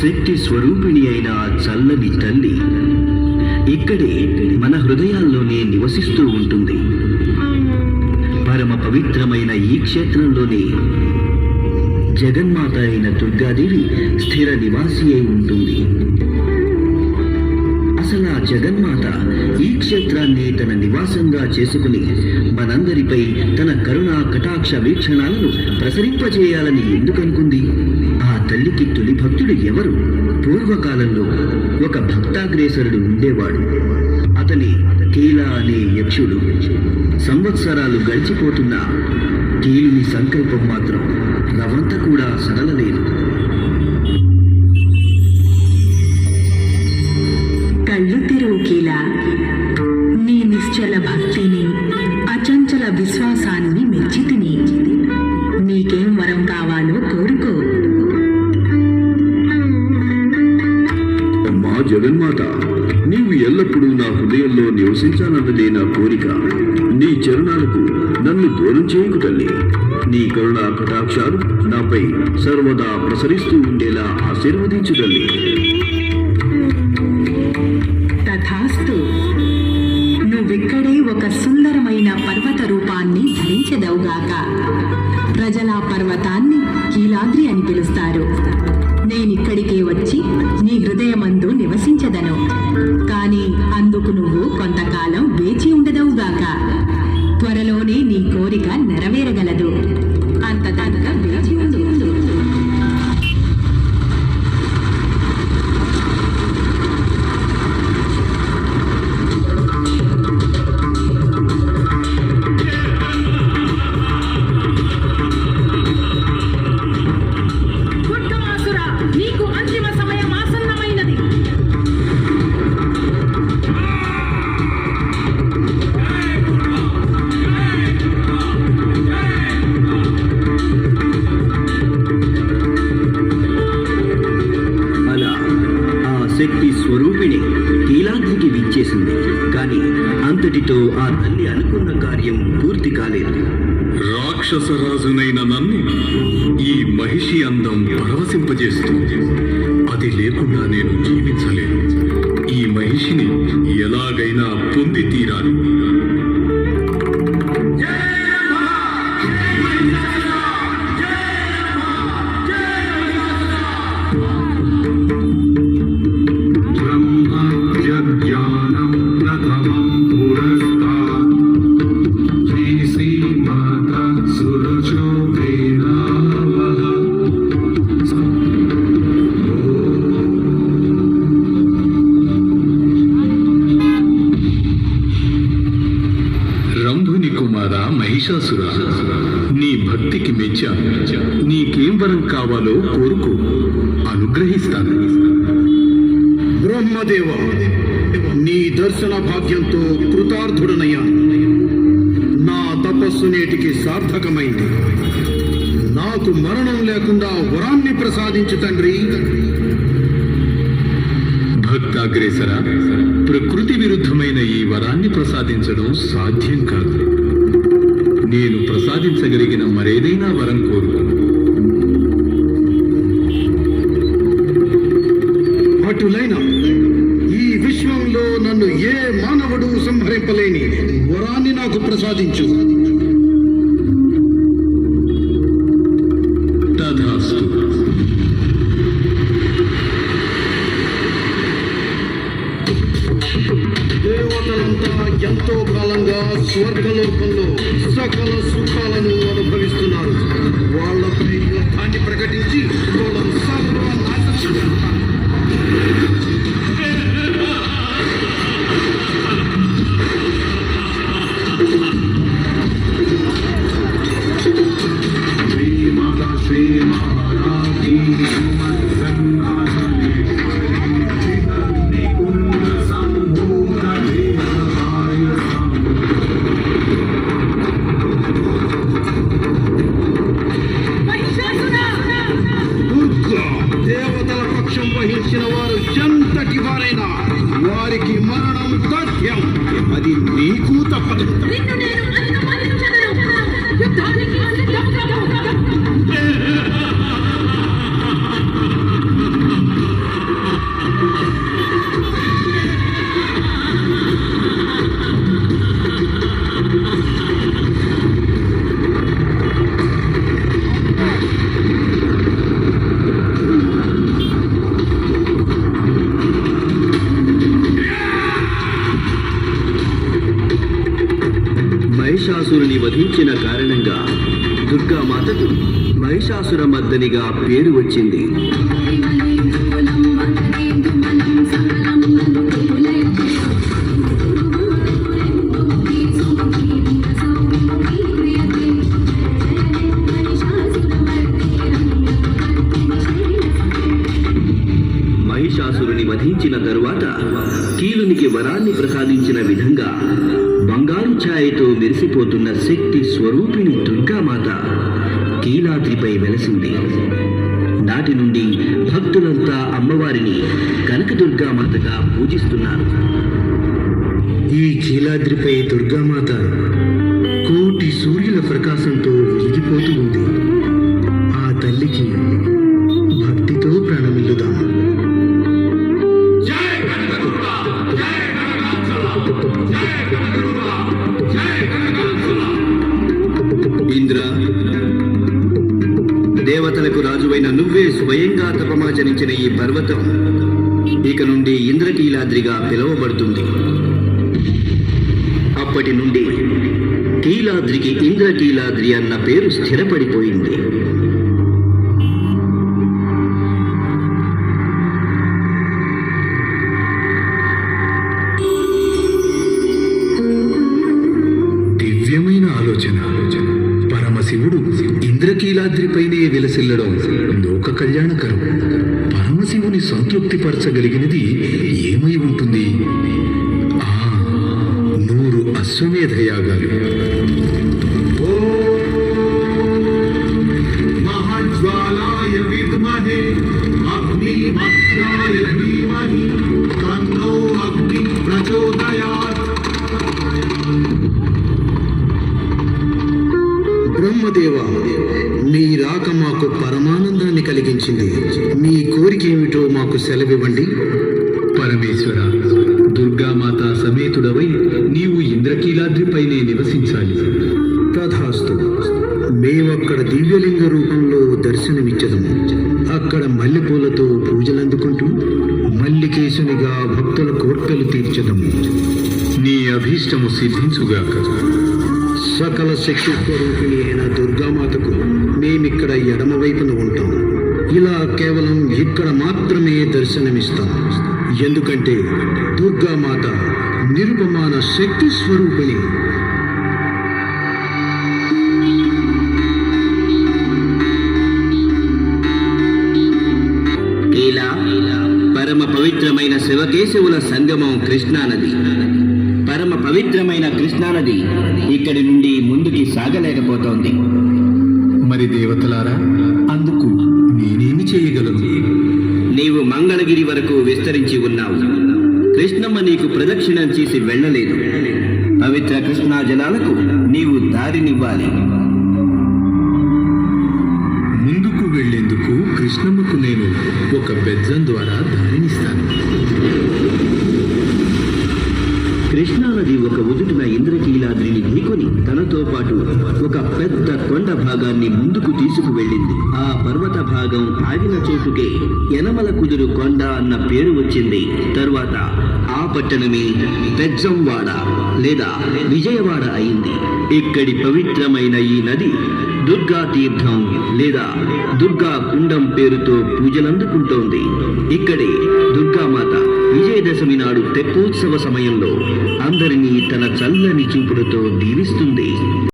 శక్తి స్వరూపిణి అయిన ఆ చల్లని తల్లి ఇక్కడే మన హృదయాల్లోనే నివసిస్తూ ఉంటుంది. పరమ పవిత్రమైన ఈ క్షేత్రంలోనే జగన్మాత అయిన దుర్గాదేవి స్థిర నివాసి అయి ఉంటుంది. అసలు ఆ జగన్మాత ఈ క్షేత్రాన్ని తన నివాసంగా చేసుకుని మనందరిపై తన కరుణా కటాక్ష వీక్షణాలను ప్రసరింపజేయాలని ఎందుకనుకుంది? ఆ తల్లికి తొలి భక్తుడు ఎవరు? పూర్వకాలంలో ఒక భక్తాగ్రేసరుడు ఉండేవాడు. అతని కీల అనే యక్షుడు. సంవత్సరాలు గడిచిపోతున్నా కీలుని సంకల్పం మాత్రం రవంత కూడా సడలలేదు. కళ్ళు తెరువు కీల. నీ నిశ్చల భక్తిని, అచంచల విశ్వాసాన్ని మెచ్చితిని. నీకేం వరం కావాలో కోరుకో. అమ్మా జగన్మాత, నీవు ఎల్లప్పుడూ నా హృదయంలో నివసించాలన్నదే నా కోరిక. నీ చరణాలకు నన్ను దూరం చేయకు తల్లి. నీ కరుణా కటాక్షాలు నాపై సర్వదా ప్రసరిస్తూ ఉండేలా ఆశీర్వదించు తల్లి. తథాస్తు. నువ్విక్కడే ఒక సుందరమైన పర్వత రూపాన్ని ధరించెదవుగాక. ప్రజల పర్వతాన్ని కీలాద్రి అని పిలుస్తారు. నేనిక్కడికే వచ్చి నీ హృదయమందు నివసించదను. కానీ అందుకు నువ్వు కొంతకాలం వేచి ఉండదవుగాక. త్వరలోనే నీ కోరిక నెరవేరగలదు. అంతదాకా వేచి ఉండు. శక్తి స్వరూపిణి కీలాద్రికి విచ్చేసింది. కానీ అంతటితో ఆ తల్లి అనుకున్న కార్యం పూర్తి కాలేదు. రాక్షసరాజునైన నన్ను ఈ మహిషి అందం పరవశింపజేస్తుంది. అది లేకుండా నేను జీవించలేను. ఈ మహిషిని ఎలాగైనా పొంది తీరాలి. రంభుని కుమార మహిషాసుర, నీ భక్తికి మెచ్చా. నీకేం వరం కావాలో కోరుకో, అనుగ్రహిస్తాను. బ్రహ్మదేవ, నీ దర్శన భాగ్యంతో కృతార్థుడనయ్యాను. నా తపస్సు నేటికి సార్థకమైంది. నాకు మరణం లేకుండా వరాన్ని ప్రసాదించు తండ్రి. భక్తాగ్రేసర, ప్రకృతి విరుద్ధమైన ఈ వరాన్ని ప్రసాదించడం సాధ్యం కాదు. నేను ప్రసాదించగలిగిన మరేదైనా వరం కోరుకు. అటులైన ఈ విశ్వంలో నన్ను ఏ మానవుడు సంహరింపలేని వరాన్ని నాకు ప్రసాదించు. తథాస్తు. దేవతలంతా ఎంతో కాలంగా స్వర్గలోకంలో సకల సుఖాలను అనుభవిస్తున్నారు. వాళ్ళపై యుద్ధాన్ని ప్రకటించి వాళ్ళను సర్వనాశనం చేస్తాను. మహిషాసుర మర్దనిగా పేరు వచ్చింది. మహిషాసురుని వధించిన తరువాత కీలునికి వరాన్ని ప్రసాదించిన విధంగా బంగారు ఛాయతో మెరిసిపోతున్న శక్తి స్వరూపిణి దుర్గామాత కీలాద్రిపై వెలసింది. నాటి నుండి భక్తులంతా అమ్మవారిని కనకదుర్గామాతగా పూజిస్తున్నారు. ఈ కీలాద్రిపై దుర్గామాత కోటి సూర్యుల ప్రకాశంతో వెలిగిపోతూ ఉంది. ఆ తల్లికి భక్తితో ప్రణమిల్లుదాం. ఇంద్ర, దేవతలకు రాజువైన నువ్వే స్వయంగా తపమాచరించిన ఈ పర్వతం ఇక నుండి ఇంద్రకీలాద్రిగా పిలువబడుతుంది. అప్పటి నుండి కీలాద్రికి ఇంద్రకీలాద్రి అన్న పేరు స్థిరపడిపోయింది. దివ్యమైన ఆలోచన. పరమశివుడు ఇంద్రకీలాద్రిపైనే విలసిల్లడం లోక కళ్యాణకరం. పరమశివుని సంతృప్తిపరచగలిగినది ఏమై ఉంటుంది? 100 అశ్వమేధ యాగాలు. మహాజ్వాలాయ విద్మహే అగ్నిమక్షాయ ధీమహి తన్నో అగ్ని ప్రచోదయాత్. బ్రహ్మదేవ, మీ రాక మాకు పరమానందాన్ని కలిగించింది. మీ కోరిక ఏమిటో మాకు సెలవివ్వండి. పరమేశ్వర, దుర్గామాత సమేతుడవై నీవు ఇంద్రకీలాద్రిపైనే నివసించాలి. తథాస్తు. మేమక్కడ దివ్యలింగ రూపంలో దర్శనమిచ్చదము. అక్కడ మల్లెపూలతో పూజలందుకుంటూ మల్లికేశునిగా భక్తుల కోర్కెలు తీర్చదము. నీ అభీష్టము సిద్ధించుగాక. సకల శక్తి స్వరూపిణి అయిన దుర్గామాతకు మేమిక్కడ ఎడమ వైపున ఉంటాం. ఇలా కేవలం ఇక్కడ మాత్రమే దర్శనమిస్తాం. ఎందుకంటే దుర్గామాత నిరుపమాన శక్తి స్వరూపిణి. కీలా పరమ పవిత్రమైన శివకేశవుల సంగమం కృష్ణానది. పరమ పవిత్రమైన కృష్ణానది ఇక్కడి నుండి ముందుకి సాగలేకపోతోంది. మరి దేవతలారా, అందుకు నేనేమి చేయగలను? నీవు మంగళగిరి వరకు విస్తరించి ఉన్నావు. కృష్ణమ్మ నీకు ప్రదక్షిణం చేసి వెళ్ళలేదు. పవిత్ర కృష్ణా జలాలకు నీవు దారినివ్వాలి. ముందుకు వెళ్లేందుకు కృష్ణమ్మకు నేను ఒక బెజ్జం ద్వారా దారినిస్తాను. కృష్ణానది ఒక ఉదుటిన ఇంద్రకీలాద్రిని ఢీకొని తనతో పాటు ఒక పెద్ద కొండ భాగాన్ని ముందుకు తీసుకువెళ్ళింది. ఆ పర్వత భాగం ఆగిన చోటుకే యనమల కుదురు కొండ అన్న పేరు వచ్చింది. తరువాత ఆ పట్టణమే పెజ్జంవాడ లేదా విజయవాడ అయింది. ఇక్కడి పవిత్రమైన ఈ నది దుర్గా తీర్థం లేదా దుర్గా కుండం పేరుతో పూజలందుకుంటోంది. ఇక్కడే దుర్గామాత విజయదశమి నాడు తెప్పోత్సవ సమయంలో అందరినీ తన చల్లని చూపులతో దీవిస్తుంది.